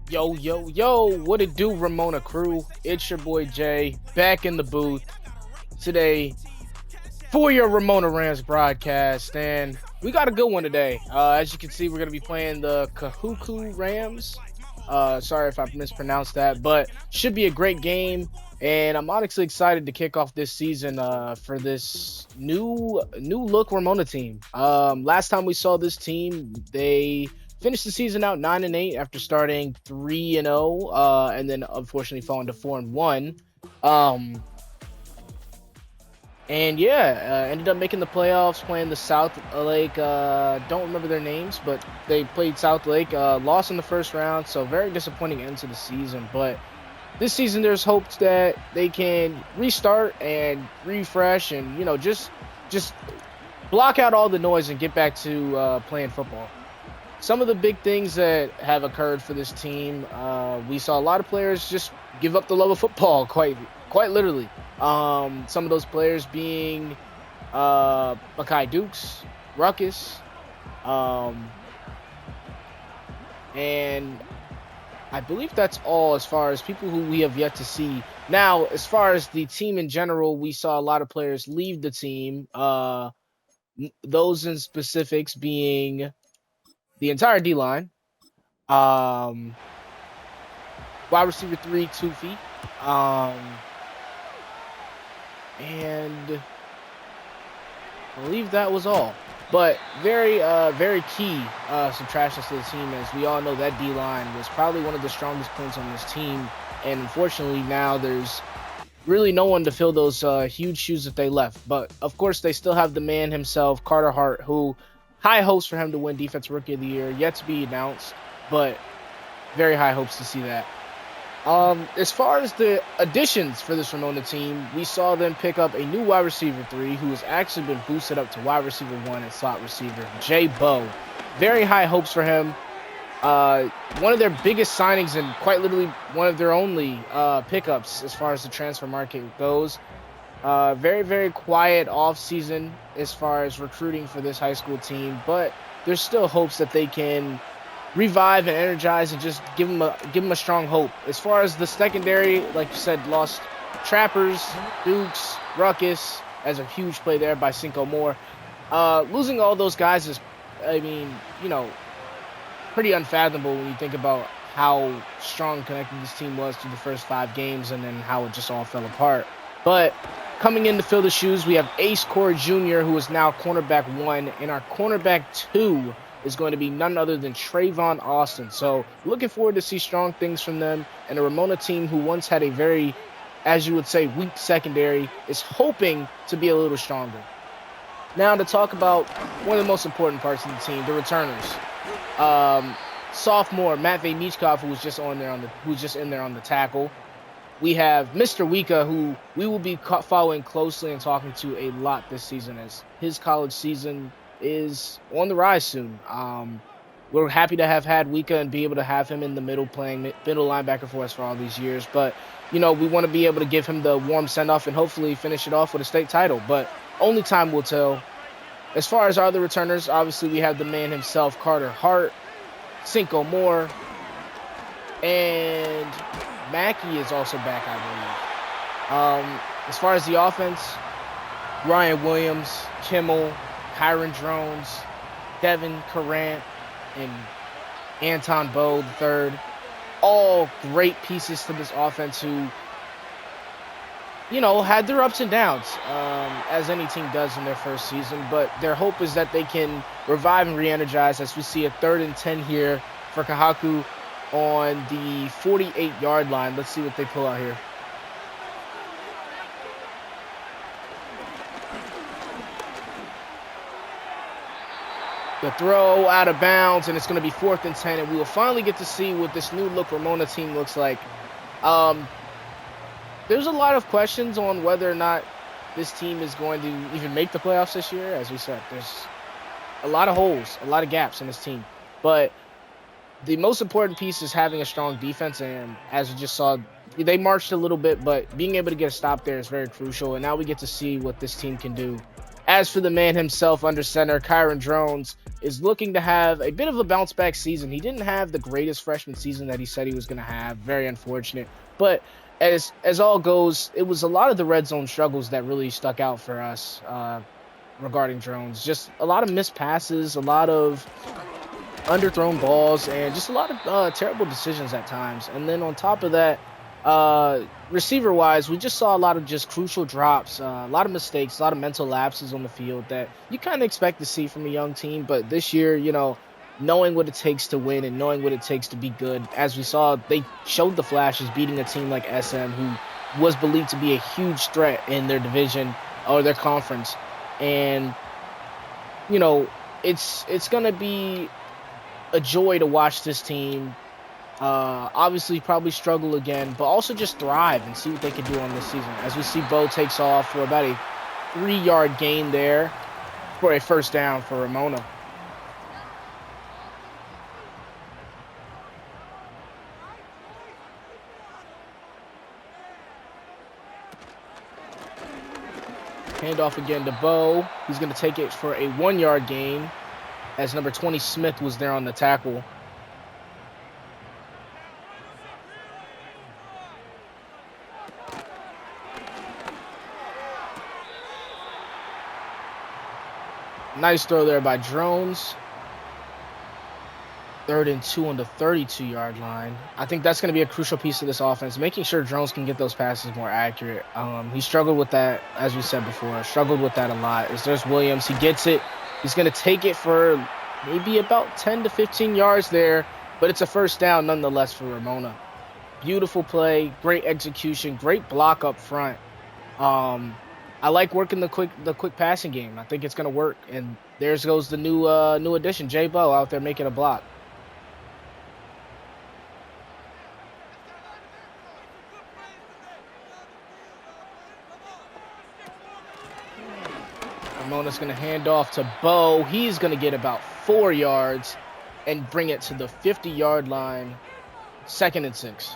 Yo, yo, yo, what it do, Ramona crew? It's your boy Jay, back in the booth today for your Ramona Rams broadcast. And we got a good one today. As you can see, we're going to be playing the Kahuku Rams. Sorry if I mispronounced that, but should be a great game. And I'm honestly excited to kick off this season for this new look Ramona team. Last time we saw this team, they finished the season out 9-8 after starting 3-0, and then unfortunately falling to 4-1. Um, and yeah, ended up making the playoffs, playing the South Lake. Don't remember their names, but they played South Lake. Lost in the first round, so very disappointing end to the season. But this season, there's hopes that they can restart and refresh, and just block out all the noise and get back to playing football. Some of the big things that have occurred for this team, we saw a lot of players just give up the love of football, quite literally. Some of those players being Makai Dukes, Ruckus, and I believe that's all as far as people who we have yet to see. Now, as far as the team in general, we saw a lot of players leave the team. Those in specifics being the entire D line, um, wide receiver 3, Tufi, and I believe that was all. But very key subtractions to the team, as we all know that D line was probably one of the strongest points on this team, and unfortunately now there's really no one to fill those huge shoes that they left. But of course, they still have the man himself, Carter Hart, who high hopes for him to win Defensive Rookie of the Year, yet to be announced, but very high hopes to see that. As far as the additions for this Ramona team, we saw them pick up a new wide receiver 3 who has actually been boosted up to wide receiver 1 and slot receiver, Jay Bow. Very high hopes for him. One of their biggest signings and quite literally one of their only pickups as far as the transfer market goes. Very quiet off season as far as recruiting for this high school team, but there's still hopes that they can revive and energize and just give them a strong hope. As far as the secondary, like you said, lost Trappers, Dukes, Ruckus as a huge play there by Cinco Moore. Losing all those guys is, pretty unfathomable when you think about how strong connected this team was through the first 5 games and then how it just all fell apart. But coming in to fill the shoes, we have Ace Core Jr., who is now cornerback 1, and our cornerback 2 is going to be none other than Trayvon Austin. So looking forward to see strong things from them, and a Ramona team who once had a very, as you would say, weak secondary is hoping to be a little stronger. Now to talk about one of the most important parts of the team, the returners. Sophomore Matt Vaynichkov, who was just in there on the tackle. We have Mr. Wika, who we will be following closely and talking to a lot this season, as his college season is on the rise soon. We're happy to have had Wika and be able to have him in the middle, playing middle linebacker for us for all these years. But, we want to be able to give him the warm send-off and hopefully finish it off with a state title. But only time will tell. As far as our other returners, obviously we have the man himself, Carter Hart, Cinco Moore, and Mackey is also back, I believe. As far as the offense, Ryan Williams, Kimmel, Kyron Drones, Devin Carant, and Anton Bowe III, all great pieces to this offense who, had their ups and downs, as any team does in their first season. But their hope is that they can revive and re-energize, as we see a 3rd and 10 here for Kahuku on the 48-yard line. Let's see what they pull out here. The throw out of bounds, and it's going to be 4th and 10, and we will finally get to see what this new look Ramona team looks like. There's a lot of questions on whether or not this team is going to even make the playoffs this year. As we said, there's a lot of holes, a lot of gaps in this team. But the most important piece is having a strong defense, and as we just saw, they marched a little bit, but being able to get a stop there is very crucial, and now we get to see what this team can do. as for the man himself under center, Kyron Drones is looking to have a bit of a bounce back season. He didn't have the greatest freshman season that he said he was going to have. Very unfortunate. But as all goes, it was a lot of the red zone struggles that really stuck out for us regarding Drones. Just a lot of missed passes, a lot of underthrown balls, and just a lot of terrible decisions at times. And then on top of that, receiver wise, we just saw a lot of just crucial drops, a lot of mistakes, a lot of mental lapses on the field that you kind of expect to see from a young team. But this year, knowing what it takes to win and knowing what it takes to be good, as we saw, they showed the flashes beating a team like SM, who was believed to be a huge threat in their division or their conference. And it's gonna be a joy to watch this team. Obviously probably struggle again, but also just thrive and see what they can do on this season. As we see, Bo takes off for about a 3-yard gain there for a first down for Ramona. Handoff again to Bo. He's going to take it for a 1-yard gain as number 20 Smith was there on the tackle. Nice throw there by Drones. 3rd and 2 on the 32-yard line. I think that's going to be a crucial piece of this offense, making sure Drones can get those passes more accurate. He struggled with that, as we said before, struggled with that a lot. As there's Williams, he gets it. He's going to take it for maybe about 10 to 15 yards there, but it's a first down nonetheless for Ramona. Beautiful play, great execution, great block up front. I like working the quick passing game. I think it's going to work. And there goes the new addition, Jay Bo, out there making a block. Ramona's going to hand off to Bo. He's going to get about 4 yards and bring it to the 50-yard line. 2nd and 6.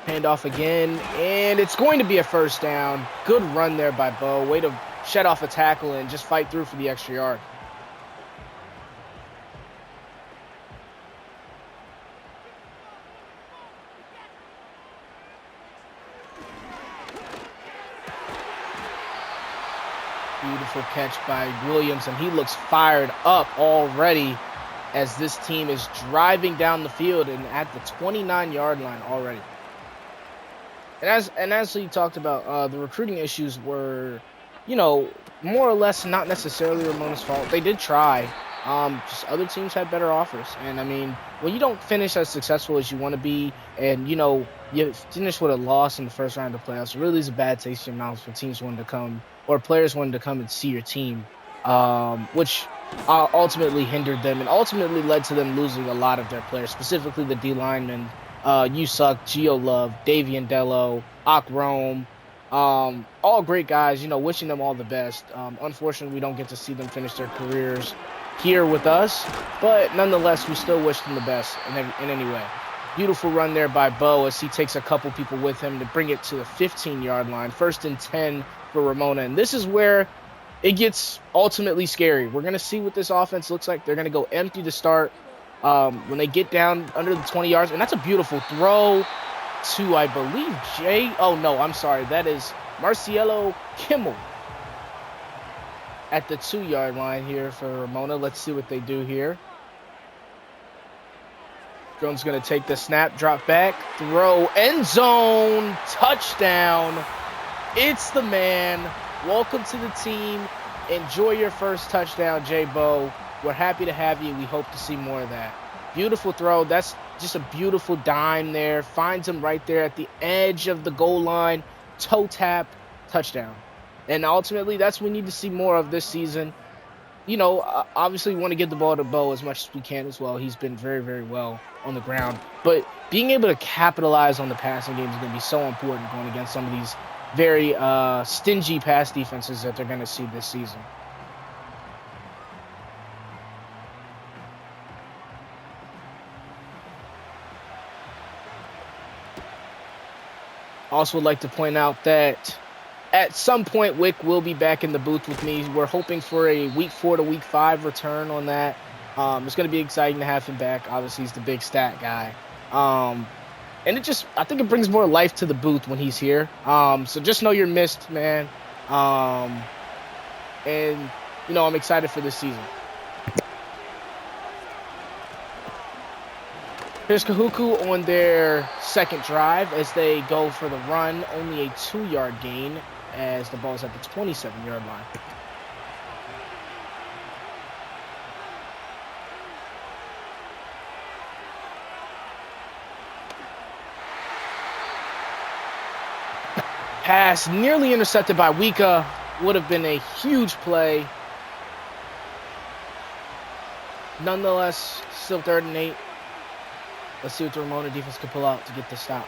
Handoff again, and it's going to be a first down. Good run there by Bo. Way to shed off a tackle and just fight through for the extra yard. Beautiful catch by Williams, and he looks fired up already as this team is driving down the field and at the 29-yard line already. And as we talked about, the recruiting issues were, more or less not necessarily Ramona's fault. They did try. Just other teams had better offers. And, I mean, when you don't finish as successful as you want to be and, you finish with a loss in the first round of the playoffs, it really is a bad taste in your mouth for teams wanting to come or players wanting to come and see your team, which ultimately hindered them and ultimately led to them losing a lot of their players, specifically the D linemen. You Suck, Gio Love, Davian Dello, Ak Rome, all great guys, wishing them all the best. Unfortunately, we don't get to see them finish their careers here with us, but nonetheless, we still wish them the best in any way. Beautiful run there by Bo as he takes a couple people with him to bring it to the 15-yard line. 1st and 10 for Ramona, and this is where it gets ultimately scary. We're going to see what this offense looks like. They're going to go empty to start. When they get down under the 20 yards, and that's a beautiful throw to, I believe, that is Marcielo Kimmel at the 2-yard line here for Ramona. Let's see what they do here. Drone's going to take the snap, drop back, throw, end zone, touchdown. It's the man. Welcome to the team. Enjoy your first touchdown, Jay Bo. We're happy to have you. We hope to see more of that. Beautiful throw. That's just a beautiful dime there. Finds him right there at the edge of the goal line. Toe tap, touchdown. And ultimately, that's what we need to see more of this season. Obviously we want to give the ball to Bo as much as we can as well. He's been very, very well on the ground. But being able to capitalize on the passing game is going to be so important going against some of these very stingy pass defenses that they're going to see this season. Also would like to point out that at some point, Wick will be back in the booth with me. We're hoping for a week 4 to week 5 return on that. It's going to be exciting to have him back. Obviously, he's the big stat guy. And I think it brings more life to the booth when he's here. So just know you're missed, man. And, I'm excited for this season. Here's Kahuku on their second drive as they go for the run. Only a 2-yard gain as the ball's at the 27-yard line. Pass nearly intercepted by Wika. Would have been a huge play. Nonetheless, still 3rd and 8. Let's see what the Ramona defense can pull out to get the stop.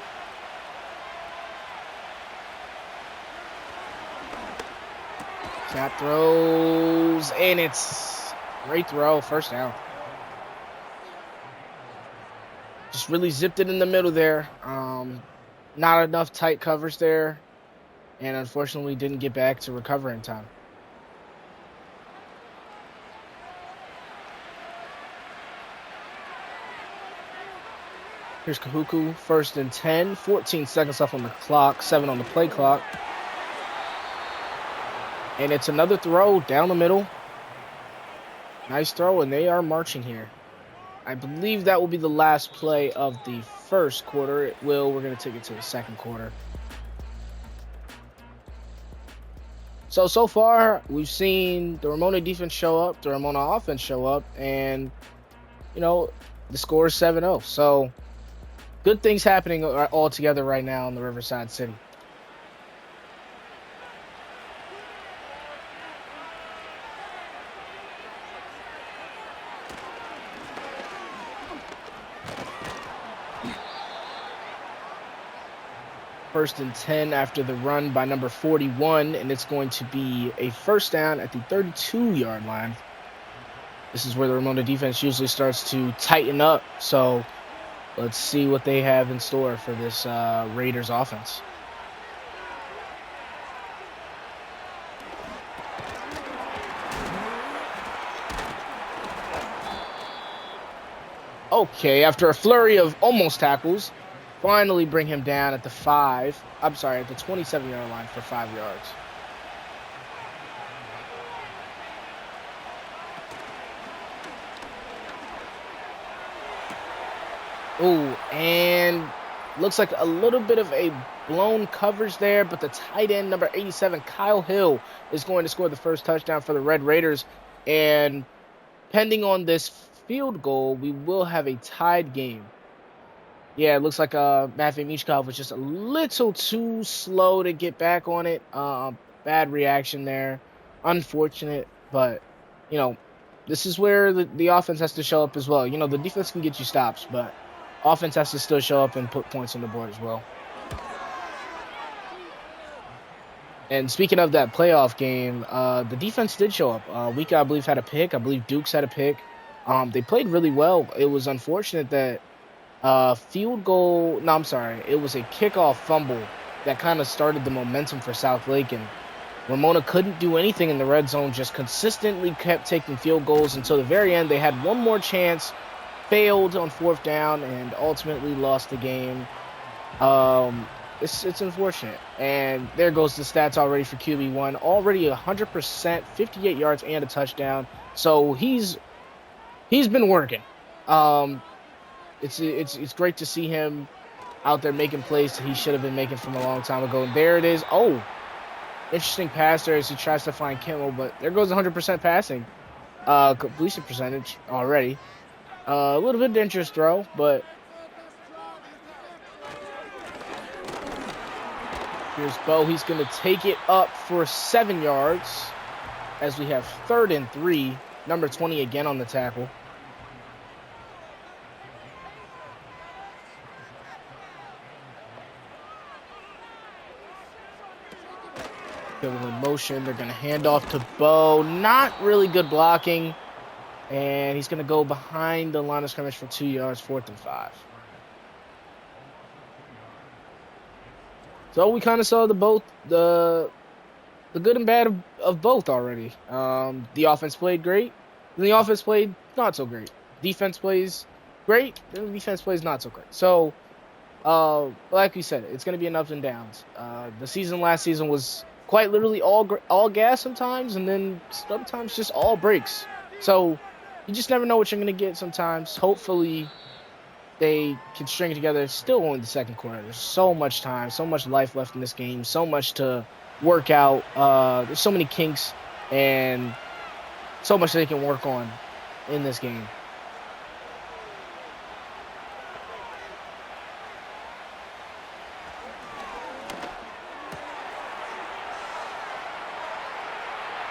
Snap throws, and it's great throw, first down. Just really zipped it in the middle there. Not enough tight covers there, and unfortunately didn't get back to recover in time. Here's Kahuku, 1st and 10, 14 seconds left on the clock, 7 on the play clock. And it's another throw down the middle. Nice throw, and they are marching here. I believe that will be the last play of the first quarter. It will. We're going to take it to the second quarter. So far, we've seen the Ramona defense show up, the Ramona offense show up, and, the score is 7-0. So, good things happening all together right now in the Riverside City. First and 10 after the run by number 41, and it's going to be a first down at the 32-yard line. This is where the Ramona defense usually starts to tighten up, so let's see what they have in store for this Raiders offense. Okay, after a flurry of almost tackles, finally bring him down at the 27-yard line for 5 yards. Oh, and looks like a little bit of a blown coverage there, but the tight end, number 87, Kyle Hill, is going to score the first touchdown for the Red Raiders. And pending on this field goal, we will have a tied game. Yeah, it looks like Matthew Michkov was just a little too slow to get back on it. Bad reaction there. Unfortunate, but, this is where the offense has to show up as well. The defense can get you stops, but offense has to still show up and put points on the board as well. And speaking of that playoff game, the defense did show up. Wika, I believe, had a pick. I believe Dukes had a pick. They played really well. It was unfortunate that it was a kickoff fumble that kind of started the momentum for South Lake, and Ramona couldn't do anything in the red zone, just consistently kept taking field goals until the very end. They had one more chance, failed on 4th down, and ultimately lost the game. It's unfortunate. And there goes the stats already for QB1. Already 100%, 58 yards and a touchdown. So he's been working. It's great to see him out there making plays that he should have been making from a long time ago. And there it is. Oh, interesting pass there as he tries to find Kimmel, but there goes 100% passing. Completion percentage already. A little bit dangerous throw, but here's Bo. He's going to take it up for 7 yards as we have 3rd and 3. Number 20 again on the tackle. In motion, they're going to hand off to Bo. Not really good blocking. And he's going to go behind the line of scrimmage for 2 yards, 4th and 5. So we kind of saw the good and bad of both already. The offense played great, and the offense played not so great. Defense plays great, and the defense plays not so great. So, like we said, it's going to be an ups and downs. The season last season was quite literally all gas sometimes, and then sometimes just all breaks. So you just never know what you're going to get sometimes. Hopefully, they can string it together. It's still only the second quarter. There's so much time, so much life left in this game, so much to work out. There's so many kinks and so much they can work on in this game.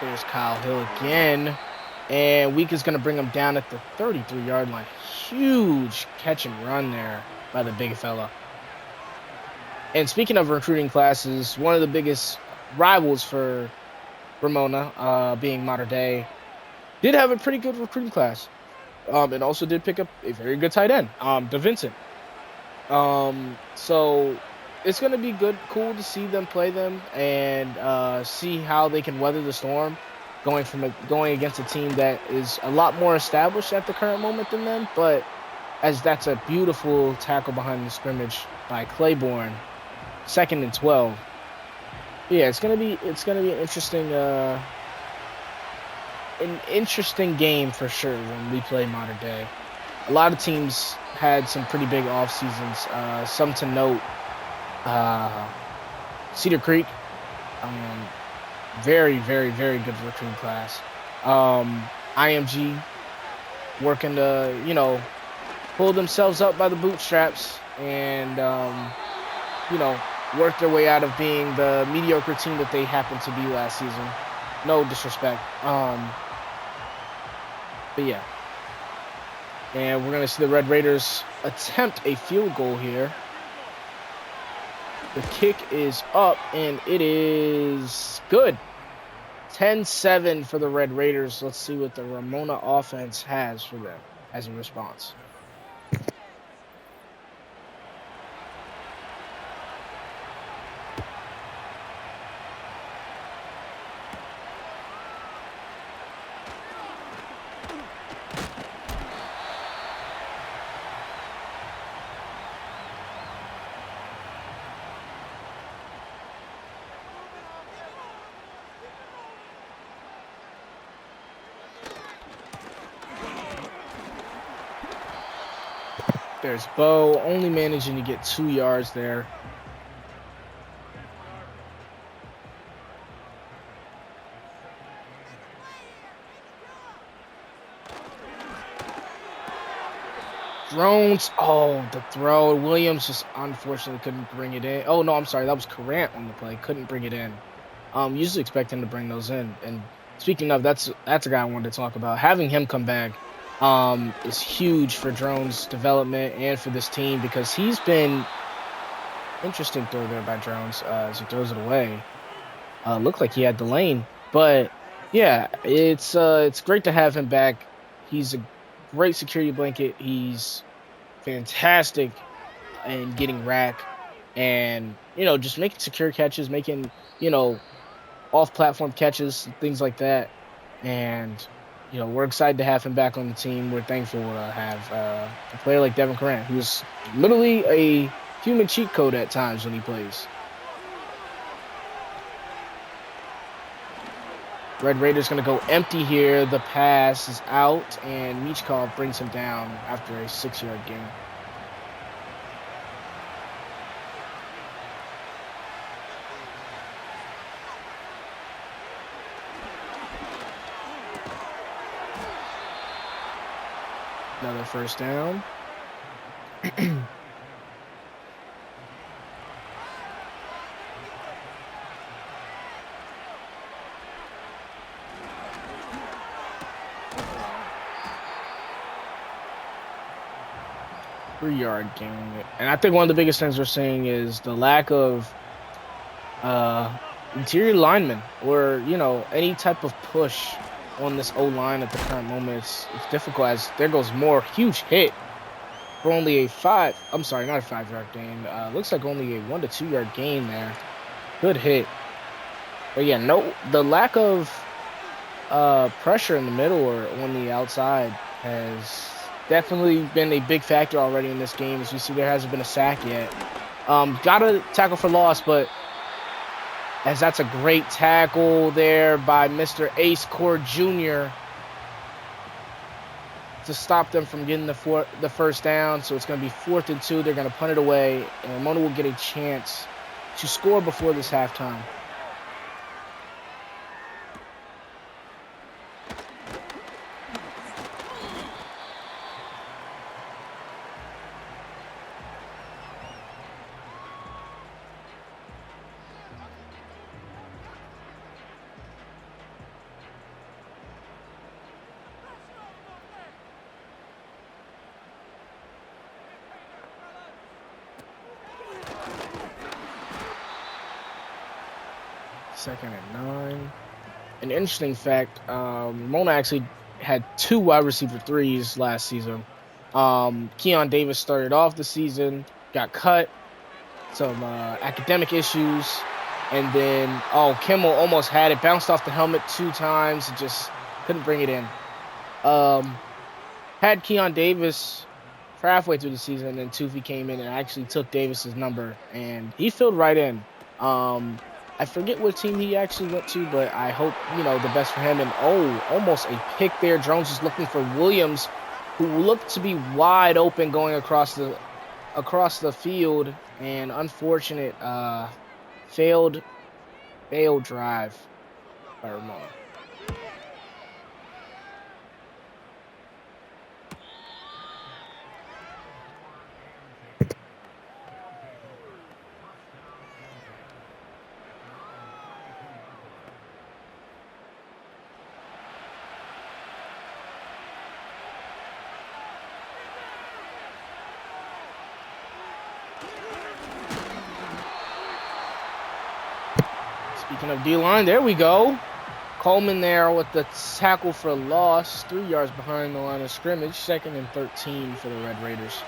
There's Kyle Hill again. And Week is going to bring him down at the 33-yard line. Huge catch and run there by the big fella. And speaking of recruiting classes, one of the biggest rivals for Ramona, being Mater Dei, did have a pretty good recruiting class. And also did pick up a very good tight end, DeVincent. So it's going to be cool to see them play them and see how they can weather the storm going against a team that is a lot more established at the current moment than them. But as that's a beautiful tackle behind the scrimmage by Claiborne, 2nd and 12. Yeah, it's gonna be an interesting game for sure when we play Mater Dei. A lot of teams had some pretty big off seasons. Some to note, Cedar Creek, very, very, very good recruiting class. IMG working to, pull themselves up by the bootstraps and, work their way out of being the mediocre team that they happened to be last season. No disrespect. But yeah. And we're going to see the Red Raiders attempt a field goal here. The kick is up, and it is good. 10-7 for the Red Raiders. Let's see what the Ramona offense has for them as a response. There's Bo, only managing to get 2 yards there. Drones, the throw. Williams just unfortunately couldn't bring it in. Oh, no, I'm sorry. That was Corrant on the play. Couldn't bring it in. Usually expect him to bring those in. And speaking of, that's a guy I wanted to talk about. Having him come back is huge for Drones' development and for this team because he's been interesting throw there by Drones as he throws it away. Looked like he had the lane, but yeah, it's great to have him back. He's a great security blanket. He's fantastic in getting rack and just making secure catches, making off-platform catches, things like that, and. We're excited to have him back on the team. We're thankful to have a player like Devin Corrant, who's literally a human cheat code at times when he plays. Red Raiders going to go empty here. The pass is out, and Michkov brings him down after a 6-yard gain. Another first down. 3-yard gain. And I think one of the biggest things we're seeing is the lack of interior linemen or, any type of push on this O-line at the current moment. It's difficult as there goes more huge hit for only a I'm sorry, not a 5-yard gain. Looks like only a 1 to 2 yard gain there. Good hit. But yeah, the lack of pressure in the middle or on the outside has definitely been a big factor already in this game. As you see, there hasn't been a sack yet. Got a tackle for loss, but as that's a great tackle there by Mr. Ace Core Jr. to stop them from getting the first down. So it's going to be 4th and 2. They're going to punt it away, and Ramona will get a chance to score before this halftime. Second and 9. An interesting fact, Ramona actually had 2 wide receiver 3s last season. Keon Davis started off the season, got cut, some academic issues, and then, Kimmel almost had it, bounced off the helmet 2 times, and just couldn't bring it in. Had Keon Davis for halfway through the season, and then Tufi came in and actually took Davis's number, and he filled right in. I forget what team he actually went to, but I hope, the best for him. And, almost a pick there. Jones is looking for Williams, who looked to be wide open going across the field. And unfortunate failed drive by Ramona. Speaking of D-line, there we go. Coleman there with the tackle for loss, 3 yards behind the line of scrimmage. 2nd and 13 for the Red Raiders.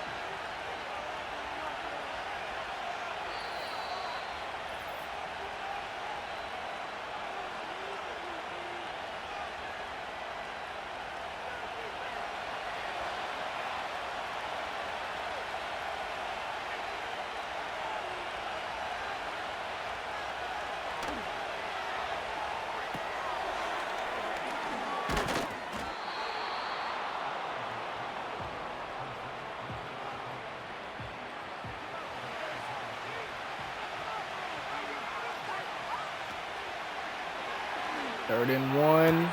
Third and 1.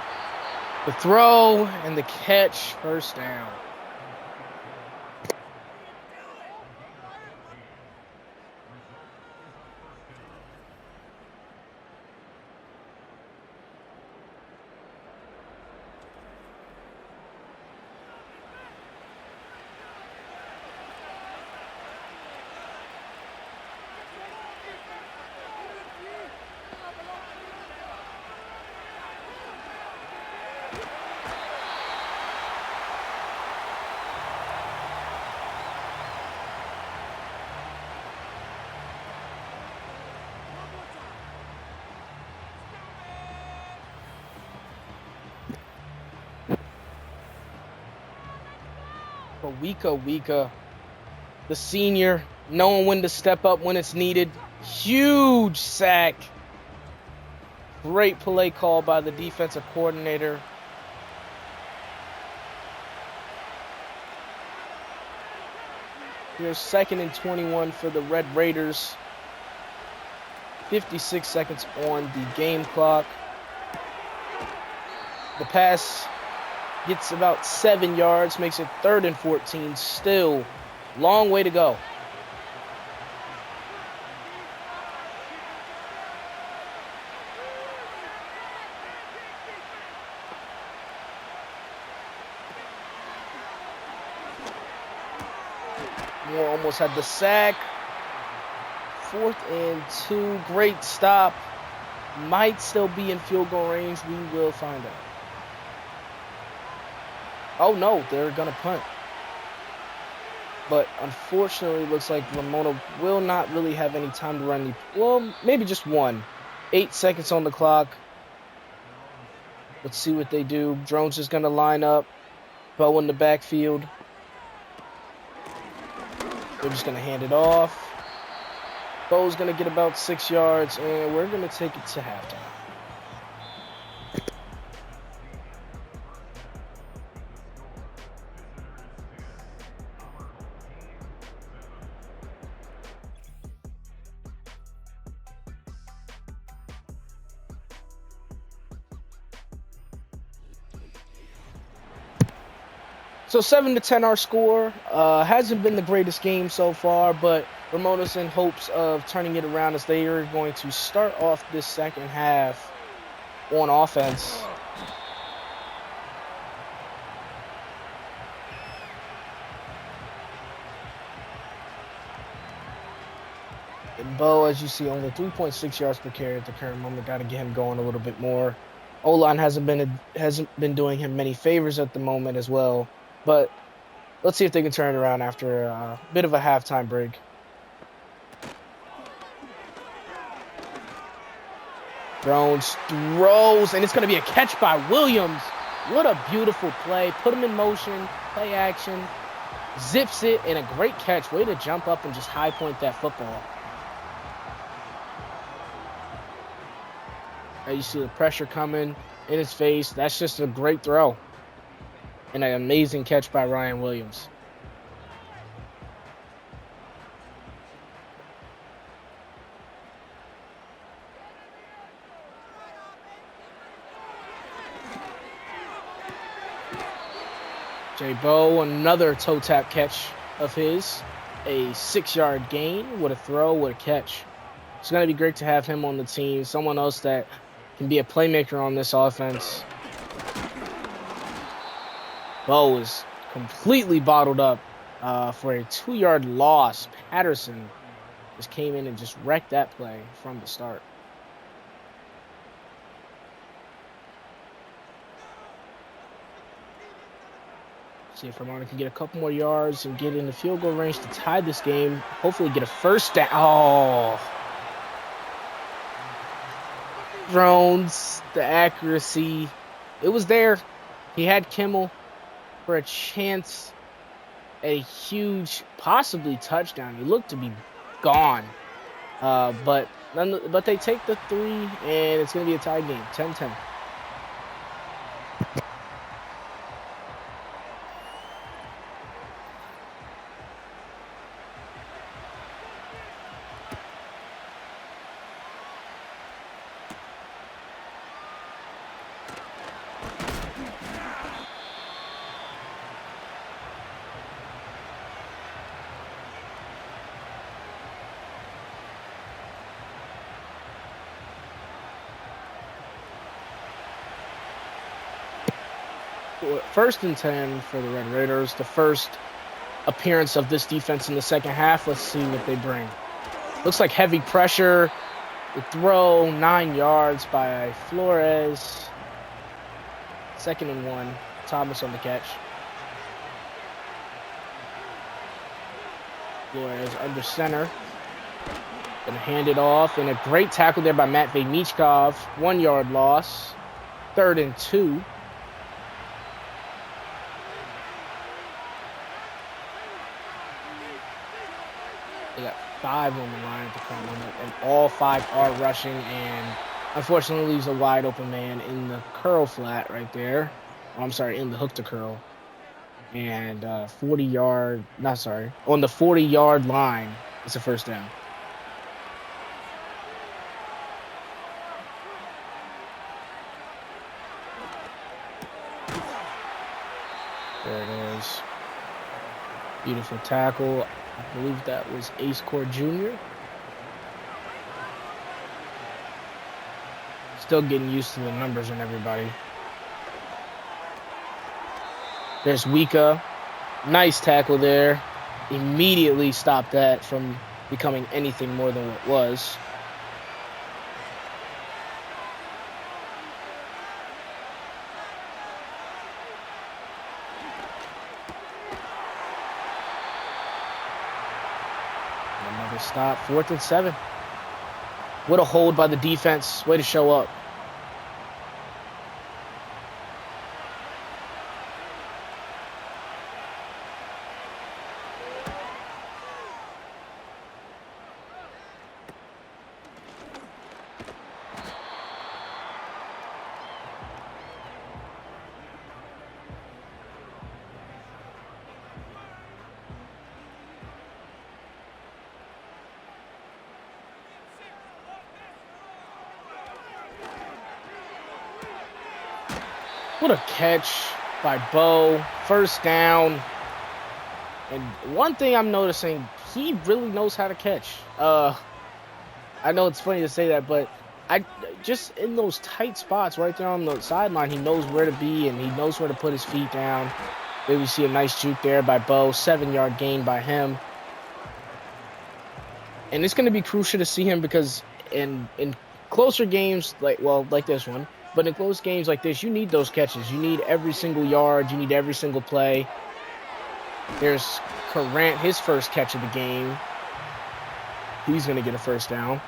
The throw and the catch, first down. Wika, the senior, knowing when to step up when it's needed. Huge sack. Great play call by the defensive coordinator. Here's 2nd and 21 for the Red Raiders. 56 seconds on the game clock. The pass gets about 7 yards, makes it 3rd and 14. Still, long way to go. Moore almost had the sack. 4th and 2, great stop. Might still be in field goal range. We will find out. Oh no, they're gonna punt. But unfortunately, it looks like Ramona will not really have any time to run. Well, maybe just one. 8 seconds on the clock. Let's see what they do. Drone's just going to line up. Bow in the backfield. They're just going to hand it off. Bo's going to get about 6 yards, and we're going to take it to halftime. So 7-10 our score. Hasn't been the greatest game so far, but Ramona's in hopes of turning it around as they are going to start off this second half on offense. And Bo, as you see, only 3.6 yards per carry at the current moment. Got to get him going a little bit more. O-line hasn't been doing him many favors at the moment as well. But let's see if they can turn it around after a bit of a halftime break. Drones throws, and it's going to be a catch by Williams. What a beautiful play. Put him in motion, play action, zips it, and a great catch. Way to jump up and just high point that football. Now you see the pressure coming in his face. That's just a great throw. And an amazing catch by Ryan Williams. Jay Bo, another toe tap catch of his. A 6-yard gain. What a throw, what a catch. It's going to be great to have him on the team. Someone else that can be a playmaker on this offense. Bo is completely bottled up for a 2-yard loss. Patterson just came in and just wrecked that play from the start. See if Ramona can get a couple more yards and get in the field goal range to tie this game. Hopefully get a first down. Oh. Drones, the accuracy. It was there. He had Kimmel for a chance at a huge, possibly touchdown. He looked to be gone. But they take the 3, and it's going to be a tie game, 10-10. First and 10 for the Red Raiders. The first appearance of this defense in the second half. Let's see what they bring. Looks like heavy pressure. The throw, 9 yards by Flores. 2nd and 1. Thomas on the catch. Flores under center. Gonna hand it off. And a great tackle there by Matvey Michkov. 1-yard loss. 3rd and 2. They got 5 on the line at the current moment, and all 5 are rushing, and unfortunately leaves a wide open man in the curl flat right there. Oh, I'm sorry, in the hook to curl. And on the 40-yard line, it's a first down. There it is. Beautiful tackle. I believe that was Ace Core Jr. Still getting used to the numbers and everybody. There's Wika. Nice tackle there. Immediately stopped that from becoming anything more than what it was. a stop. 4th and 7. What a hold by the defense. Way to show up. What a catch by Bo. First down. And one thing I'm noticing, he really knows how to catch. I know it's funny to say that, but I just in those tight spots right there on the sideline, he knows where to be and he knows where to put his feet down. There we see a nice juke there by Bo. 7-yard gain by him. And it's going to be crucial to see him because in closer games like this one, but in close games like this, you need those catches. You need every single yard. You need every single play. There's Corrant, his first catch of the game. He's going to get a first down.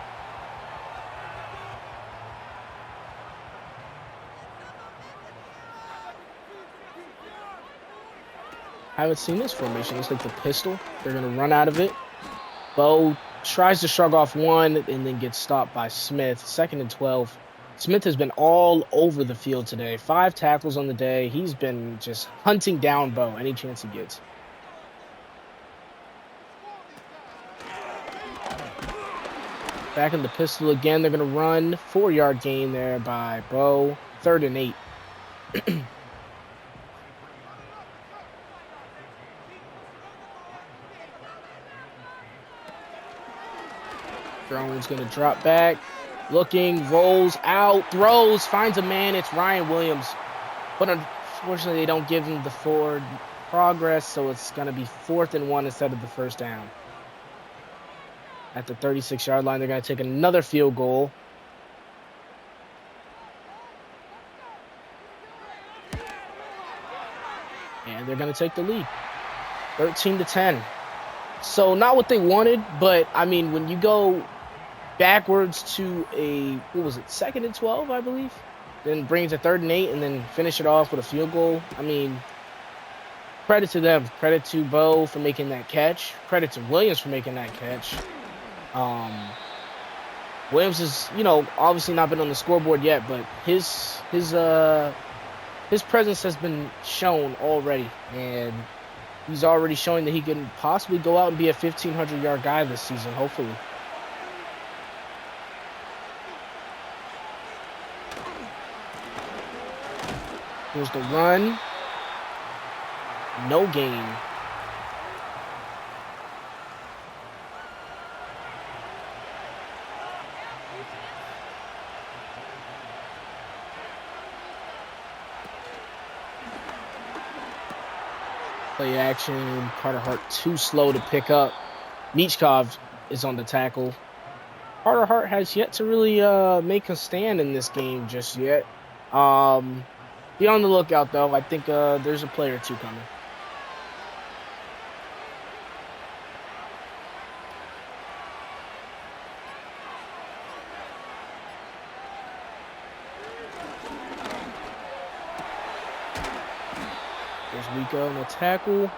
Haven't seen this formation. Looks like the pistol. They're going to run out of it. Bo tries to shrug off one and then gets stopped by Smith. 2nd and 12. Smith has been all over the field today. 5 tackles on the day. He's been just hunting down Bo any chance he gets. Back in the pistol again. They're going to run. 4-yard gain there by Bo. 3rd and 8. Throne's going to drop back. Looking, rolls out, throws, finds a man. It's Ryan Williams. But unfortunately, they don't give him the forward progress, so it's going to be 4th and 1 instead of the first down. At the 36-yard line, they're going to take another field goal. And they're going to take the lead. 13-10. So not what they wanted, but, I mean, when you go backwards to a, 2nd and 12, I believe? Then brings a 3rd and 8 and then finish it off with a field goal. I mean, credit to them. Credit to Bo for making that catch. Credit to Williams for making that catch. Williams is, obviously not been on the scoreboard yet, but his presence has been shown already, and he's already showing that he can possibly go out and be a 1,500-yard guy this season, hopefully. Here's the run. No gain. Play action. Carter Hart too slow to pick up. Michkov is on the tackle. Carter Hart has yet to really make a stand in this game just yet. Be on the lookout, though. I think there's a play or two coming. There's Rico on the tackle.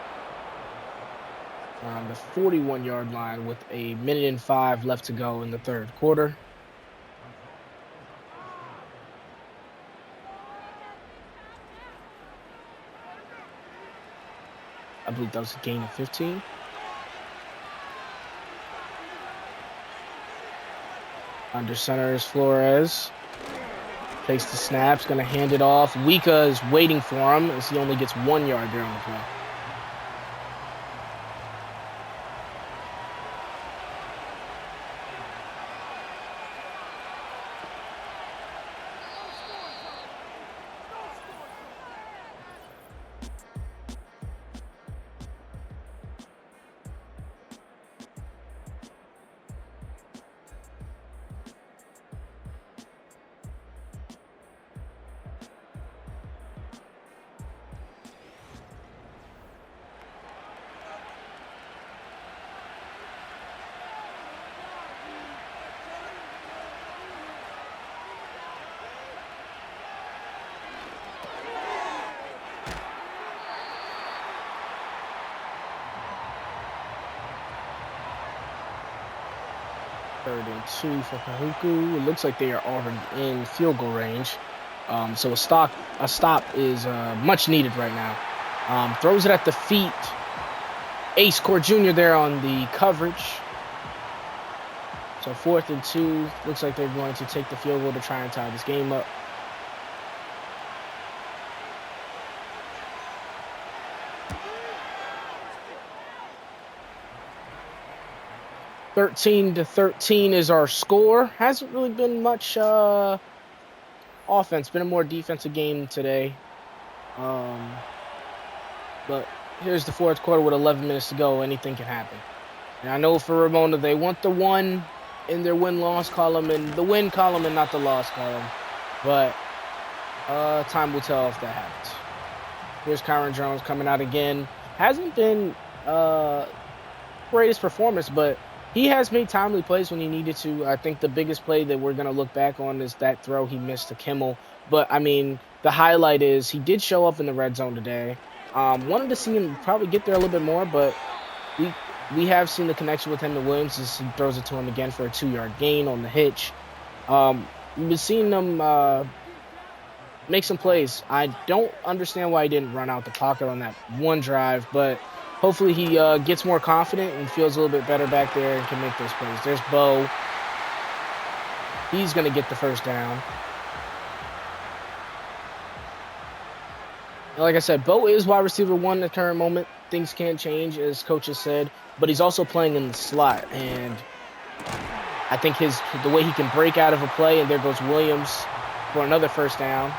On the 41-yard line with 1:05 left to go in the 3rd quarter. I believe that was a gain of 15. Under center is Flores. Takes the snaps, going to hand it off. Wika is waiting for him as he only gets 1 yard there on the play. 3rd and 2 for Kahuku. It looks like they are already in field goal range. So a stop is much needed right now. Throws it at the feet. Ace Core Jr. there on the coverage. So 4th and 2. Looks like they're going to take the field goal to try and tie this game up. (13-13) is our score. Hasn't really been much offense. Been a more defensive game today. But here's the 4th quarter with 11 minutes to go. Anything can happen. And I know for Ramona, they want the 1 in their win-loss column and the win column and not the loss column. But time will tell if that happens. Here's Kyron Jones coming out again. Hasn't been greatest performance, but he has made timely plays when he needed to. I think the biggest play that we're going to look back on is that throw he missed to Kimmel. But, I mean, the highlight is he did show up in the red zone today. Wanted to see him probably get there a little bit more, but we have seen the connection with him and Williams as he throws it to him again for a 2-yard gain on the hitch. We've been seeing them make some plays. I don't understand why he didn't run out the pocket on that one drive, but hopefully he gets more confident and feels a little bit better back there and can make those plays. There's Bo. He's going to get the first down. And like I said, Bo is wide receiver 1 at the current moment. Things can change, as coaches said, but he's also playing in the slot. And I think the way he can break out of a play, and there goes Williams for another first down.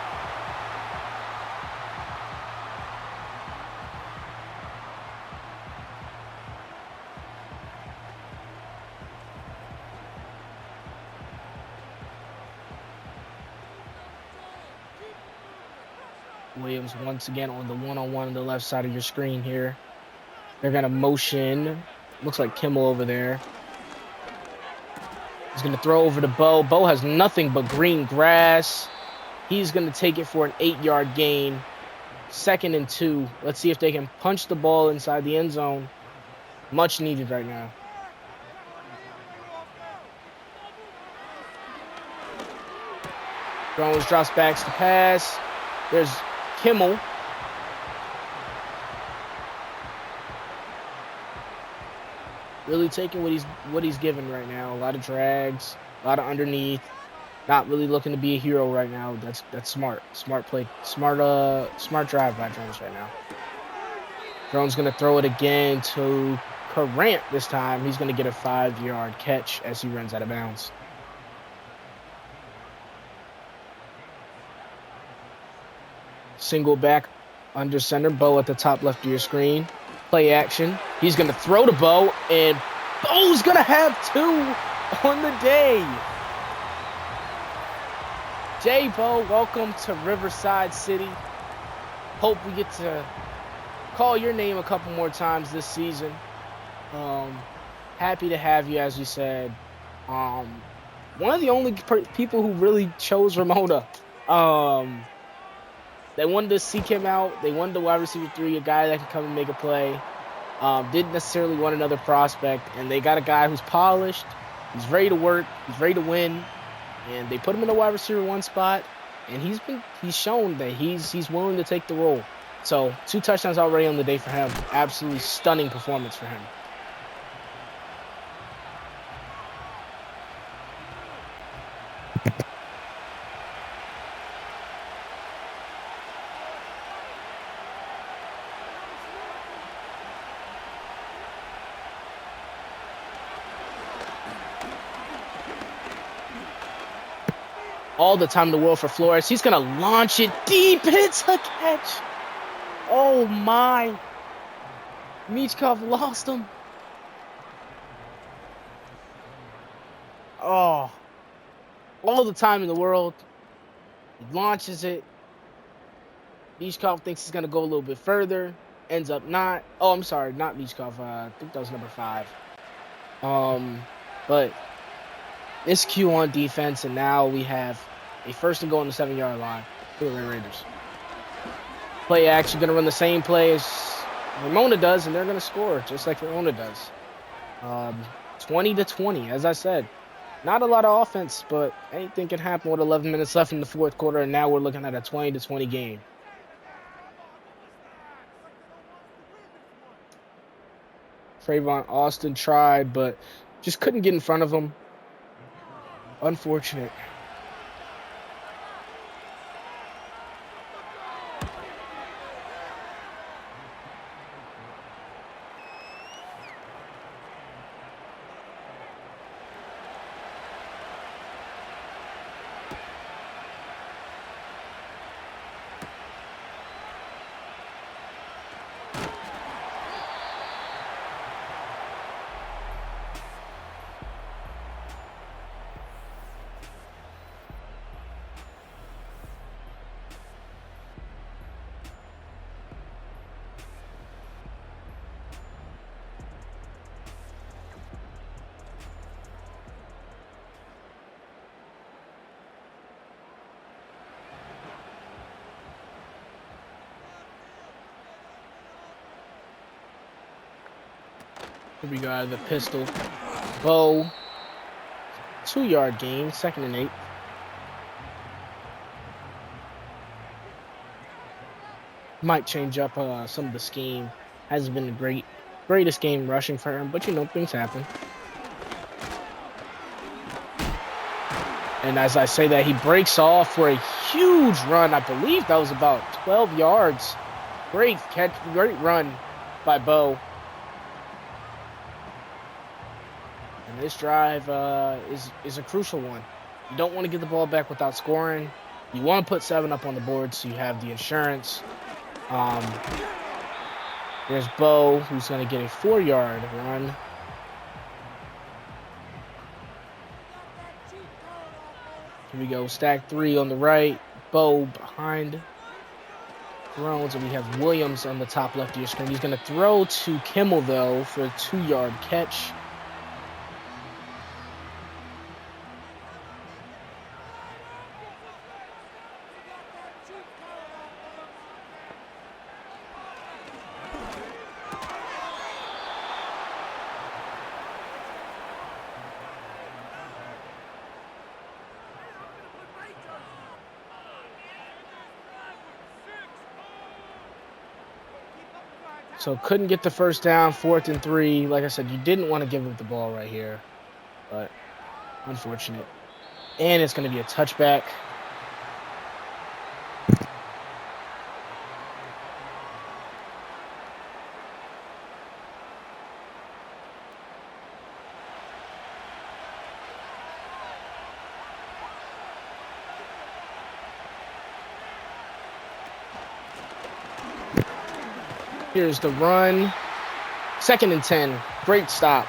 Williams once again on the one-on-one on the left side of your screen here. They're going to motion. Looks like Kimmel over there. He's going to throw over to Bo. Bo has nothing but green grass. He's going to take it for an 8-yard gain. 2nd and 2. Let's see if they can punch the ball inside the end zone. Much needed right now. Jones drops backs to pass. There's Kimmel. Really taking what he's given right now. A lot of drags, a lot of underneath. Not really looking to be a hero right now. That's smart. Smart play. Smart drive by Jones right now. Jones gonna throw it again to Carrant this time. He's gonna get a 5-yard catch as he runs out of bounds. Single back under center. Bo at the top left of your screen. Play action. He's going to throw to Bo, and Bo's going to have 2 on the day. Bo, welcome to Riverside City. Hope we get to call your name a couple more times this season. Happy to have you, as you said. One of the only people who really chose Ramona. They wanted to seek him out. They wanted the wide receiver 3, a guy that can come and make a play. Didn't necessarily want another prospect. And they got a guy who's polished. He's ready to work. He's ready to win. And they put him in the wide receiver 1 spot. And he's shown that he's willing to take the role. So 2 touchdowns already on the day for him. Absolutely stunning performance for him. All the time in the world for Flores. He's going to launch it deep. It's a catch. Oh, my. Michkov lost him. Oh. All the time in the world. He launches it. Michkov thinks he's going to go a little bit further. Ends up not. Oh, I'm sorry. Not Michkov. I think that was number 5. But it's Q on defense, and now we have a 1st and goal on the 7-yard line for the Red Raiders. Play action, going to run the same play as Ramona does, and they're going to score just like Ramona does. 20-20, as I said. Not a lot of offense, but anything can happen with 11 minutes left in the fourth quarter, and now we're looking at a 20-20 game. Trayvon Austin tried, but just couldn't get in front of him. Unfortunate. Here we go out of the pistol. Bo. 2-yard gain, 2nd and 8. Might change up some of the scheme. Hasn't been the greatest game rushing for him, but you know, things happen. And as I say that, he breaks off for a huge run. I believe that was about 12 yards. Great catch, great run by Bo. And this drive is a crucial one. You don't want to get the ball back without scoring. You want to put 7 up on the board so you have the insurance. There's Bo, who's going to get a 4-yard run. Here we go, stack 3 on the right. Bo behind throws, and we have Williams on the top left of your screen. He's going to throw to Kimmel, though, for a 2-yard catch. So couldn't get the first down, 4th and 3. Like I said, you didn't want to give up the ball right here, but unfortunate. And it's going to be a touchback. Here's the run. 2nd and 10. Great stop.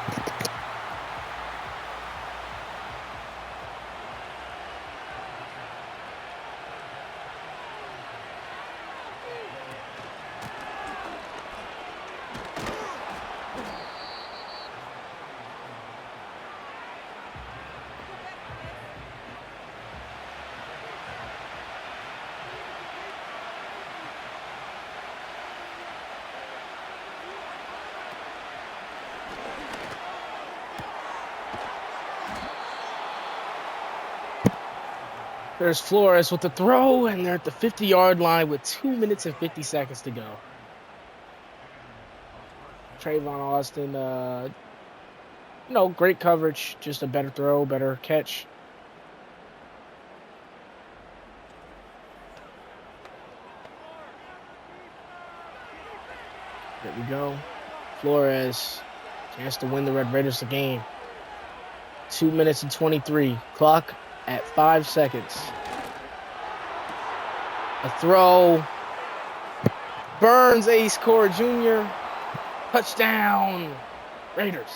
There's Flores with the throw, and they're at the 50-yard line with 2 minutes and 50 seconds to go. Trayvon Austin, great coverage, just a better throw, better catch. There we go. Flores, chance to win the Red Raiders the game. 2 minutes and 23. Clock at 5 seconds. A throw. Burns, Ace Core Jr. Touchdown, Raiders.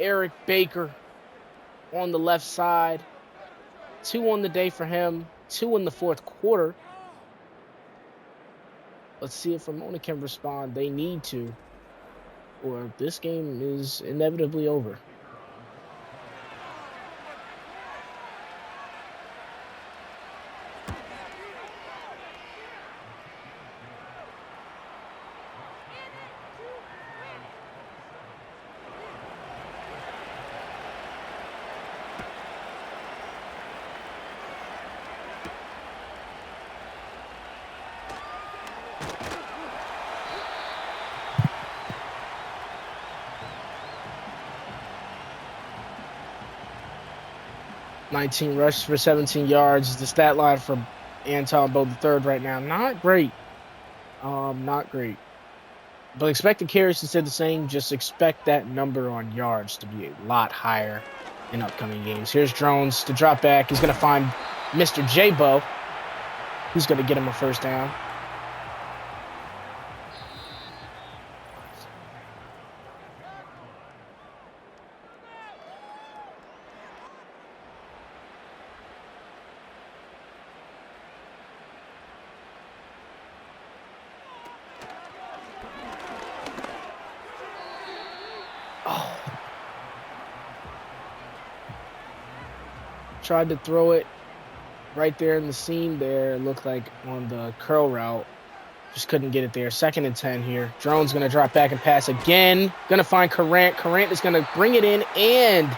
Eric Baker on the left side. 2 on the day for him. 2 in the fourth quarter. Let's see if Ramona can respond. They need to, or this game is inevitably over. 19 rushes for 17 yards is the stat line for Anton Bo III right now. Not great. Not great. But expected carries to stay the same. Just expect that number on yards to be a lot higher in upcoming games. Here's Drones to drop back. He's going to find Mr. J-Bo. Who's going to get him a first down. Tried to throw it right there in the seam there. It looked like on the curl route. Just couldn't get it there. 2nd and 10 here. Drone's going to drop back and pass again. Going to find Corrant. Corrant is going to bring it in and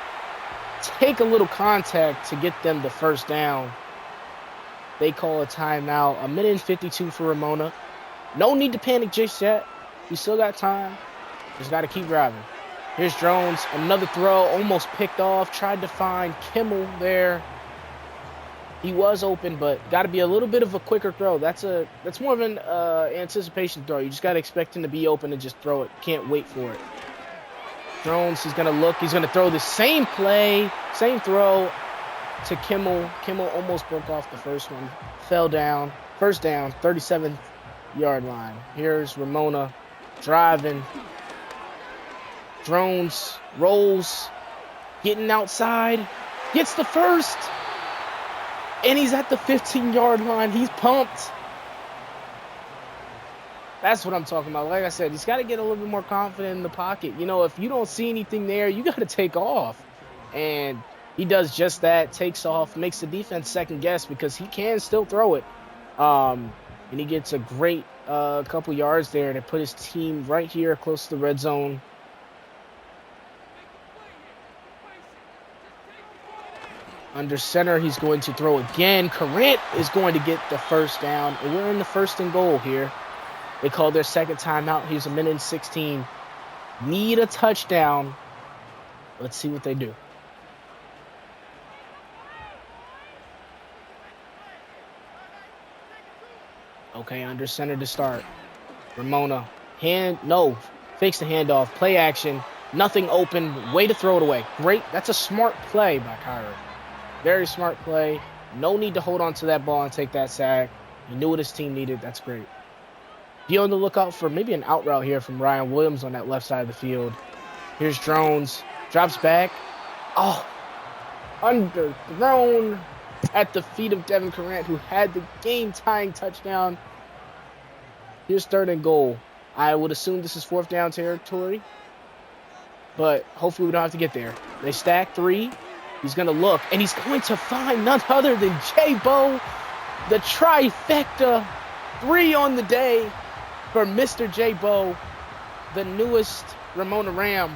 take a little contact to get them the first down. They call a timeout. 1:52 for Ramona. No need to panic just yet. We still got time. Just got to keep driving. Here's Drones, another throw, almost picked off. Tried to find Kimmel there. He was open, but got to be a little bit of a quicker throw. That's more of an anticipation throw. You just got to expect him to be open and just throw it. Can't wait for it. Drones, he's going to look. He's going to throw the same play, same throw to Kimmel. Kimmel almost broke off the first one. Fell down. First down, 37-yard line. Here's Ramona driving. Drones, rolls, getting outside, gets the first, and he's at the 15-yard line. He's pumped. That's what I'm talking about. Like I said, he's got to get a little bit more confident in the pocket. You know, if you don't see anything there, you got to take off. And he does just that, takes off, makes the defense second guess because he can still throw it. And he gets a great couple yards there to put his team right here close to the red zone. Under center, he's going to throw again. Corrant is going to get the first down. And we're in the 1st and goal here. They called their second timeout. Here's 1:16. Need a touchdown. Let's see what they do. Okay, under center to start. Ramona. Fakes the handoff. Play action. Nothing open. Way to throw it away. Great. That's a smart play by Kyron. Very smart play. No need to hold on to that ball and take that sack. He knew what his team needed. That's great. Be on the lookout for maybe an out route here from Ryan Williams on that left side of the field. Here's Drones. Drops back. Oh, underthrown at the feet of Devin Corrant, who had the game-tying touchdown. Here's 3rd and goal. I would assume this is 4th down territory, but hopefully we don't have to get there. They stack 3. He's going to look, and he's going to find none other than J-Bo, the trifecta. 3 on the day for Mr. J-Bo, the newest Ramona Ram.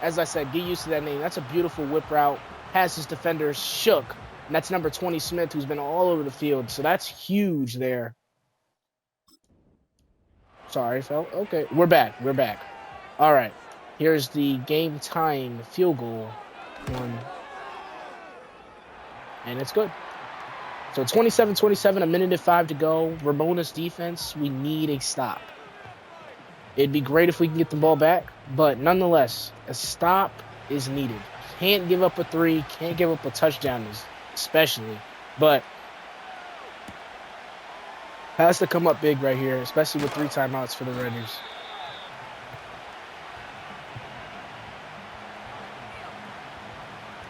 As I said, get used to that name. That's a beautiful whip route. Has his defenders shook. And that's number 20, Smith, who's been all over the field. So that's huge there. Sorry, fell. Okay, we're back. We're back. All right. Here's the game-tying field goal. And it's good. So 27-27, 1:05 to go. Ramona's defense, we need a stop. It'd be great if we can get the ball back, but nonetheless, a stop is needed. Can't give up a 3, can't give up a touchdown especially, but has to come up big right here, especially with 3 timeouts for the Raiders.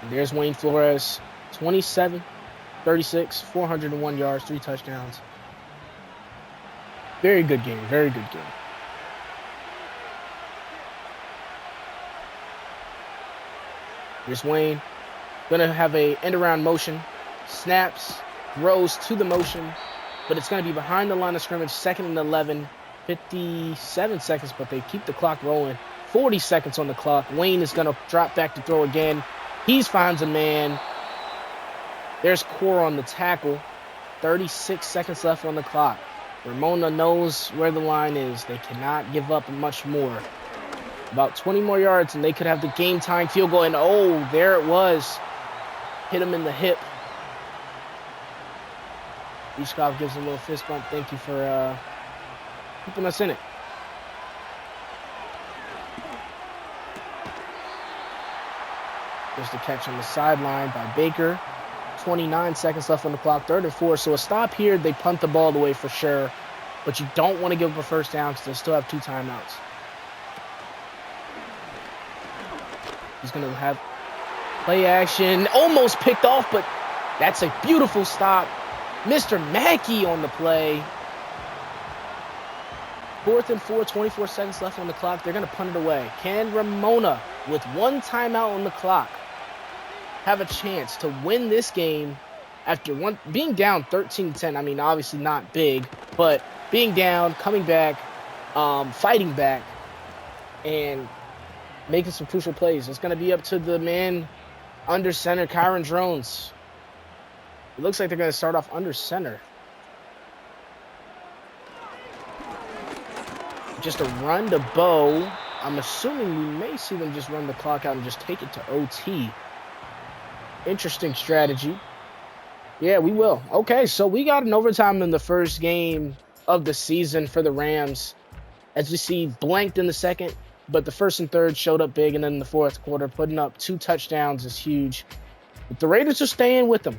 And there's Wayne Flores, 27, 36, 401 yards, 3 touchdowns. Very good game, very good game. Here's Wayne. Going to have a end-around motion. Snaps, throws to the motion, but it's going to be behind the line of scrimmage, 2nd and 11, 57 seconds, but they keep the clock rolling. 40 seconds on the clock. Wayne is going to drop back to throw again. He finds a man. There's Core on the tackle. 36 seconds left on the clock. Ramona knows where the line is. They cannot give up much more. About 20 more yards, and they could have the game-tying field goal. And, oh, there it was. hit him in the hip. Ishkov gives him a little fist bump. Thank you for keeping us in it. There's the catch on the sideline by Baker. 29 seconds left on the clock, 3rd and 4. So a stop here, they punt the ball away for sure. But you don't want to give up a first down because they still have 2 timeouts. He's going to have play action. Almost picked off, but that's a beautiful stop. Mr. Mackey on the play. 4th and 4, 24 seconds left on the clock. They're going to punt it away. Can Ramona, with 1 timeout on the clock, have a chance to win this game after being down 13-10? I mean, obviously not big, but being down, coming back, fighting back, and making some crucial plays. It's going to be up to the man under center, Kyron Drones. It looks like they're going to start off under center. Just a run to Bo. I'm assuming we may see them just run the clock out and just take it to OT. Interesting strategy. Yeah, we will. Okay, so we got an overtime in the first game of the season for the Rams. As you see, blanked in the second, but the 1st and 3rd showed up big, and then in the 4th quarter, putting up 2 touchdowns is huge. But the Raiders are staying with them.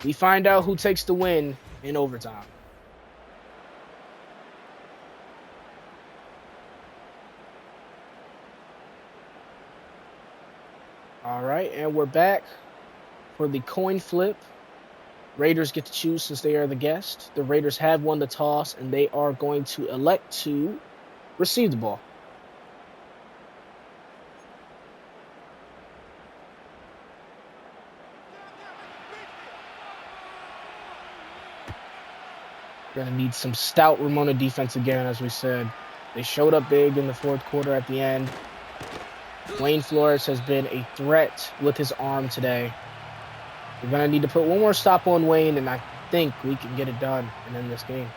We find out who takes the win in overtime. All right, and we're back for the coin flip. Raiders get to choose since they are the guest. The Raiders have won the toss, and they are going to elect to receive the ball. Going to need some stout Ramona defense again, as we said. They showed up big in the 4th quarter at the end. Wayne Flores has been a threat with his arm today. We're going to need to put one more stop on Wayne, and I think we can get it done and end this game.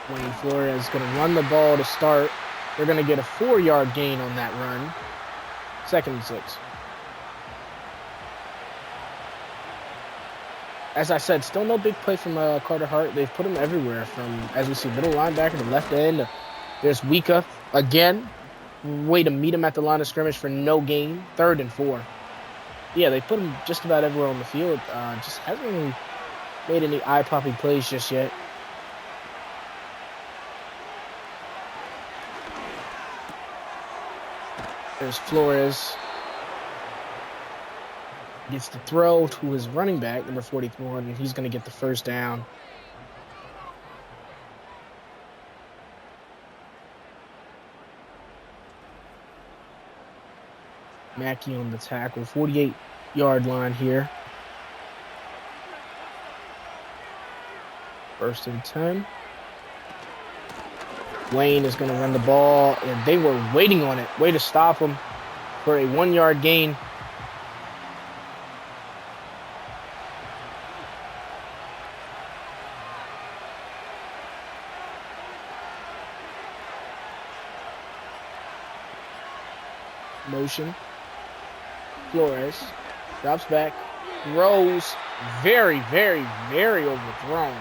Wayne Flores is going to run the ball to start. They're going to get a 4-yard gain on that run. 2nd and 6. As I said, still no big play from Carter Hart. They've put him everywhere from, as we see, middle linebacker to left end. There's Wika again. Way to meet him at the line of scrimmage for no gain. 3rd and 4. Yeah, they put him just about everywhere on the field. Just hasn't really made any eye-popping plays just yet. There's Flores. Gets the throw to his running back, number 44, and he's going to get the first down. Mackey on the tackle, 48-yard line here. 1st and 10. Wayne is going to run the ball, and they were waiting on it. Way to stop him for a 1-yard gain. Motion. Flores drops back, throws, very, very, very overthrown.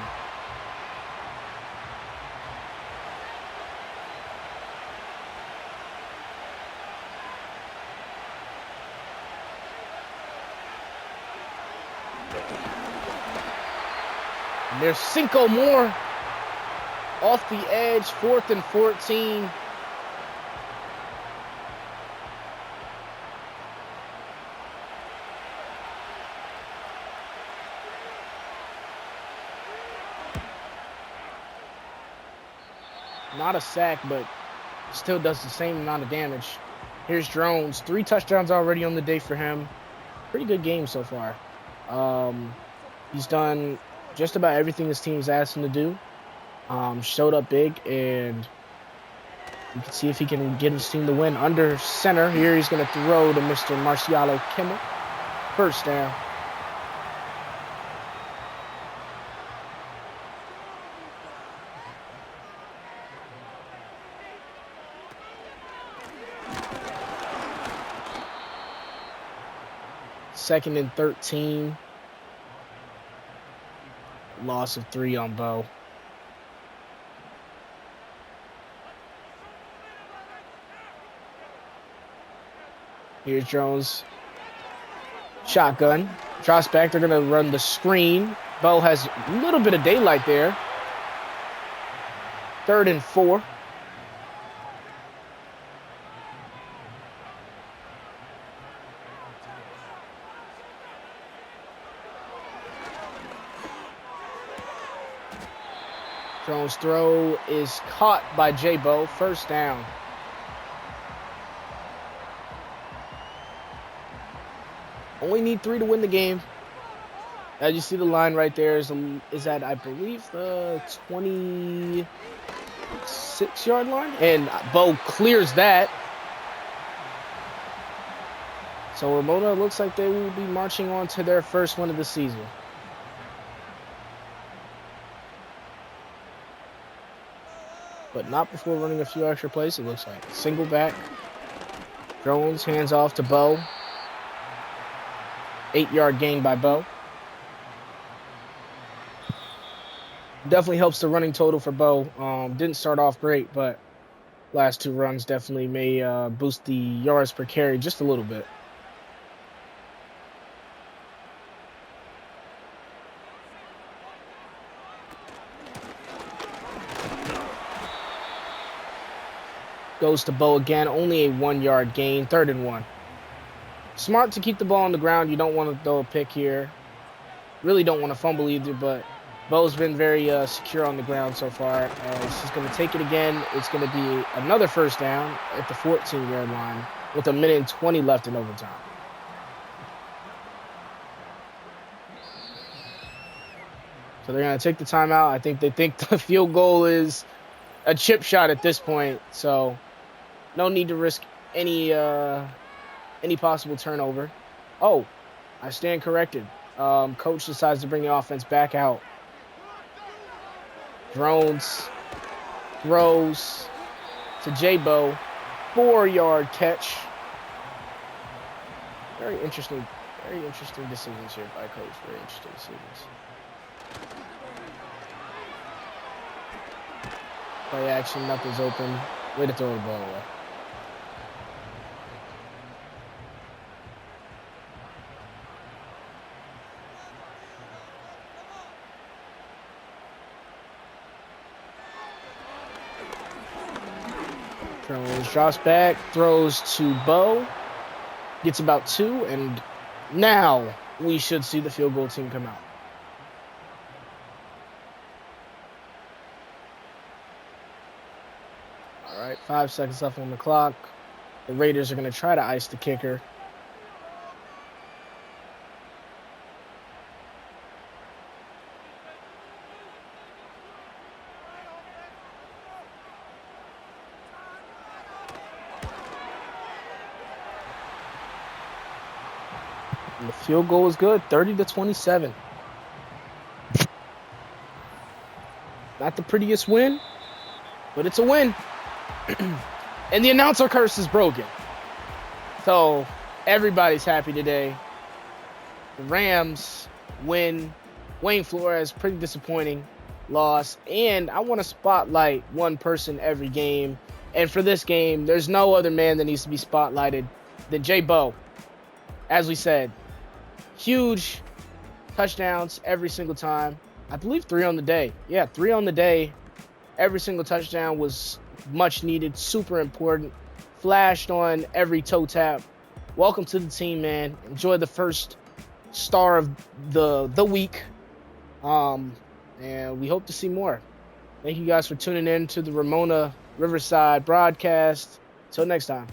And there's Cinco more off the edge, 4th and 14. Not a sack, but still does the same amount of damage. Here's Drones. 3 touchdowns already on the day for him. Pretty good game so far. He's done just about everything his team's asked him to do. Showed up big, and you can see if he can get his team to win. Under center, here he's going to throw to Mr. Marcialo Kimmel. First down. 2nd and 13. Loss of 3 on Bo. Here's Jones. Shotgun. Drops back. They're going to run the screen. Bo has a little bit of daylight there. 3rd and 4. Jones' throw is caught by J-Bo. 1st down. Only need 3 to win the game. As you see, the line right there is at, I believe, the 26-yard line. And Bo clears that. So Ramona looks like they will be marching on to their first win of the season. But not before running a few extra plays, it looks like. Single back. Jones hands off to Bo. 8-yard gain by Bo. Definitely helps the running total for Bo. Didn't start off great, but last 2 runs definitely may boost the yards per carry just a little bit. Goes to Bo again. Only a 1-yard gain. 3rd and 1. Smart to keep the ball on the ground. You don't want to throw a pick here. Really don't want to fumble either, but Bo's been very secure on the ground so far. He's going to take it again. It's going to be another 1st down at the 14-yard line with 1:20 left in overtime. So they're going to take the timeout. I think they think the field goal is a chip shot at this point. So no need to risk any possible turnover. Oh, I stand corrected. Coach decides to bring the offense back out. Drones throws to J-Bo. 4-yard catch. Very interesting decisions here by Coach. Very interesting decisions. Play action, nothing's open. Way to throw the ball away. Jones drops back, throws to Bo, gets about 2, and now we should see the field goal team come out. All right, 5 seconds left on the clock. The Raiders are going to try to ice the kicker. And the field goal is good, 30-27. Not the prettiest win, but it's a win. And the announcer curse is broken. So everybody's happy today. The Rams win. Wayne Flores, pretty disappointing loss. And I want to spotlight one person every game. And for this game, there's no other man that needs to be spotlighted than J-Bo. As we said, huge touchdowns every single time. I believe 3 on the day. Yeah, 3 on the day. Every single touchdown was much needed, super important. Flashed on every toe tap. Welcome to the team, man. Enjoy the first star of the week. And we hope to see more. Thank you guys for tuning in to the Ramona Riverside broadcast. Till next time.